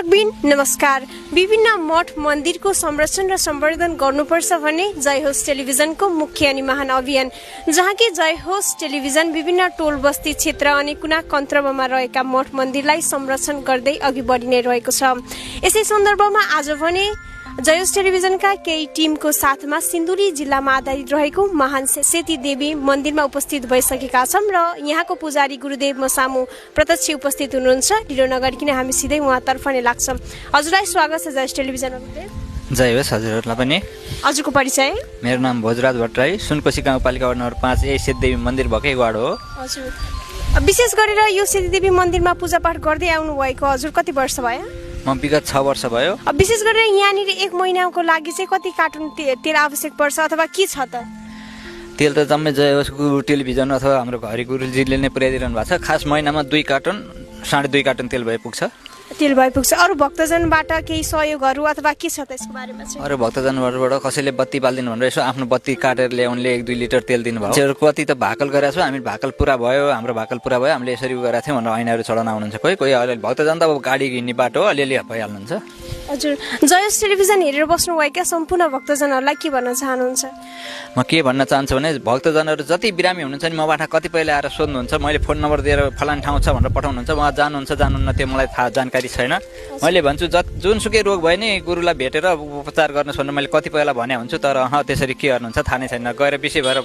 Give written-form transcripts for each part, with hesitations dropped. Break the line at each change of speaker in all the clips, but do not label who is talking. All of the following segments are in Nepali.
दर्शकबिन नमस्कार। विभिन्न मठ मन्दिरको संरक्षण र सम्वर्धन गर्नुपर्छ भन्ने जय होस् टेलिभिजनको मुख्य अनि महान अभियान, जहाँ कि जय होस् टेलिभिजन विभिन्न टोल बस्ती क्षेत्र अनि कुना कन्त्रबमा रहेका मठ मन्दिरलाई संरक्षण गर्दै अघि बढि नै रहेको छ। यसै सन्दर्भमा आज भने जय होस् टेलिभिजनका केही टिमको साथमा सिन्धुली जिल्लामा आधारित रहेको महान सेती देवी मन्दिरमा उपस्थित भइसकेका छौं र यहाँको पुजारी गुरुदेव मसामु प्रत्यक्ष उपस्थित हुनुहुन्छ। ढिलो नगरिकन हामी सिधै उहाँतर्फ नै लाग्छौं। हजुरलाई स्वागत छ जय होस् टेलिभिजनमा।
जय होस् हजुरहरूलाई पनि।
हजुरको परिचय?
मेरो नाम भोजराज भट्टराई, सुनकोशी गाउँपालिका वार्ड नम्बर 5 यही सेतीदेवी मन्दिर भएकै वार्ड हो।
हजुर, विशेष गरेर यो सेतीदेवी मन्दिरमा पूजापाठ गर्दै आउनु भएको हजुर कति वर्ष भयो?
म विगत 6 वर्ष भयो।
विशेष गरेर यहाँनिर 1 महिनाको लागि चाहिँ कति कार्टुन तेल आवश्यक पर्छ अथवा के छ त?
तेल त जम्मै जय होस् टेलिभिजन अथवा हाम्रो घरि गुरुजीले नै पुर्याइदिरहनु भएको छ। खास महिनामा 2 कार्टुन 2.5 कार्टुन तेल भए पुग्छ।
तेल भए पुग्छ। अरू भक्तजनबाट केही सहयोगहरू अथवा के छ त यसको बारेमा चाहिँ?
अरू भक्तजनबाट कसैले बत्ती बालिदिनु भनेर यसो आफ्नो बत्ती काटेर ल्याउनले 1-2 लिटर तेल दिनुभयो। कति त भाकल गरेको छ, हामी भाकल पुरा भयो, हाम्रो भाकल पुरा भयो, हामीले यसरी गरेको थियौँ भनेर ऐनाहरू चढाउन आउनुहुन्छ। कोही अलिअलि भक्तजन त अब गाडी हिँड्ने बाटो हो, अलिअलि भइहाल्नुहुन्छ।
हजुर, जय होस् टेलिभिजन हेरेर बस्नुभएका सम्पूर्ण भक्तजनहरूलाई के भन्न चाहनुहुन्छ?
म के भन्न चाहन्छु भने भक्तजनहरू जति बिरामी हुनुहुन्छ नि मबाट कतिपयले आएर सोध्नुहुन्छ, मैले फोन नम्बर दिएर फलान ठाउँ छ भनेर पठाउनुहुन्छ, उहाँ जानुहुन्छ जानुहुन्न त्यो मलाई थाहा जानकारी छैन। मैले भन्छु जुनसुकै रोग भयो नि गुरुलाई भेटेर उपचार गर्नुहोस् भनेर मैले कतिपयलाई भने हुन्छु, तर त्यसरी के गर्नुहुन्छ थाहा नै छैन। गएर विषय भएर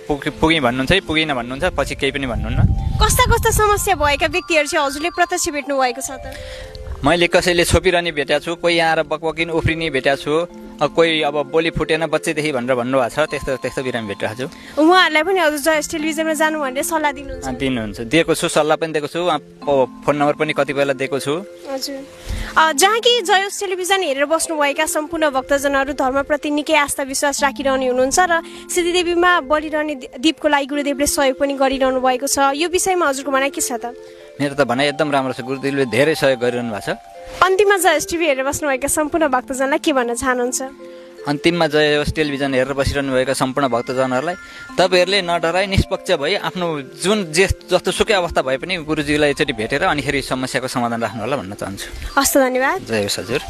पुगेँ भन्नुहुन्छ है, पुगिन भन्नुहुन्छ, पछि केही पनि भन्नुहुन्न।
कस्ता कस्ता समस्या भएका व्यक्तिहरू चाहिँ हजुरले प्रत्यक्ष भेट्नु भएको छ त?
मैले कसैले छोपिरहने भेटेको छु, कोही आएर बकबकिन उफ्रिने भेटेको छु, कोही अब बोली फुटेन बच्चैदेखि भनेर भन्नुभएको छ। त्यस्तो बिरामी भेटिरहेको छु।
उहाँहरूलाई पनि हजुर जय होस् टेलिभिजनमा जानु भनेर सल्लाह दिनुहुन्छ?
दिएको छु, सल्लाह पनि दिएको छु, फोन नम्बर पनि कतिपयलाई दिएको छु।
हजुर, जहाँ कि जय होस् टेलिभिजन हेरेर बस्नुभएका सम्पूर्ण भक्तजनहरू धर्मप्रति निकै आस्था विश्वास राखिरहने हुनुहुन्छ र सिद्धिदेवीमा बलिरहने दीपको लागि गुरुदेवले सहयोग पनि गरिरहनु भएको छ। यो विषयमा हजुरको भनाइ के छ त?
मेरो त भनाइ एकदम राम्रो छ, गुरुदेवले धेरै सहयोग गरिरहनु भएको छ।
अन्तिममा जय होस् टिभी हेरेर बस्नुभएका सम्पूर्ण भक्तजनलाई के भन्न चाहनुहुन्छ?
अन्तिममा जय होस् टेलिभिजन हेरेर बसिरहनु भएका सम्पूर्ण भक्तजनहरूलाई तपाईँहरूले नडराई निष्पक्ष भई आफ्नो जस्तो सुकै अवस्था भए पनि गुरुजीलाई एकचोटि भेटेर अनिखेरि समस्याको समाधान राख्नु होला भन्न चाहन्छु।
हस्, धन्यवाद।
जय होस् हजुर।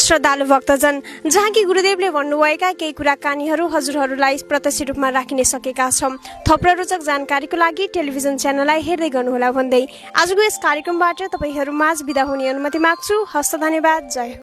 श्रद्धालु भक्तजन, जहाँ कि गुरुदेवले भन्नुभएका केही कुराकानीहरू हजुरहरूलाई प्रत्यक्ष रूपमा राखिन सकेका छौँ। थप रोचक जानकारीको लागि टेलिभिजन च्यानललाई हेर्दै गर्नुहोला भन्दै आजको यस कार्यक्रमबाट तपाईँहरू माझ बिदा हुने अनुमति माग्छु। हस्त, धन्यवाद। जय